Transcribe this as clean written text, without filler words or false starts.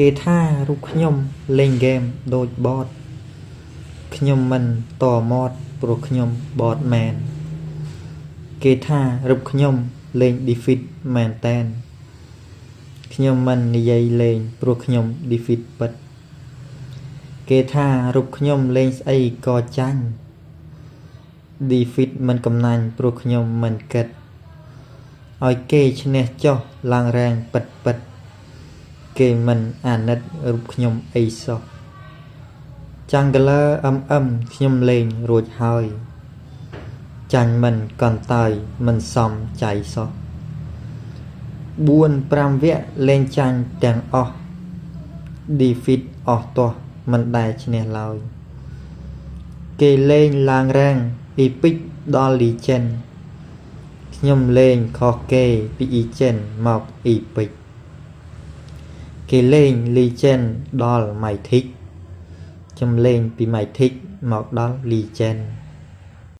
គេថារូបខ្ញុំលេងហ្គេមដូចបតខ្ញុំមិនតមាត់ព្រោះខ្ញុំបតមែនគេថារូបខ្ញុំលេង defeat មែនតែនខ្ញុំមិននិយាយលេងព្រោះខ្ញុំ defeat ពិតគេថារូបខ្ញុំលេងស្អីក៏ចាញ់ defeat មិនកំណាញ់ព្រោះខ្ញុំមិនគិតឲ្យគេឈ្នះចុះឡើងរែងពិតពិតគេមិនអាណិតរូបខ្ញុំអីសោះ Jungler ខ្ញុំលេងរួចហើយចាញ់មិនកន្តើយមិនសមចៃសោះ 4-5 វគ្គលេងចាញ់ទាំងអស់ defeat អស់ទាស់មិនដែលឈ្នះឡើយគេលេងឡើងរែង epic ដល់ legend ខ្ញុំលេងខុសគេពី legend មក epic គេលេង legend ដល់ mythic ខ្ញុំលេងពី mythic មកដល់ legend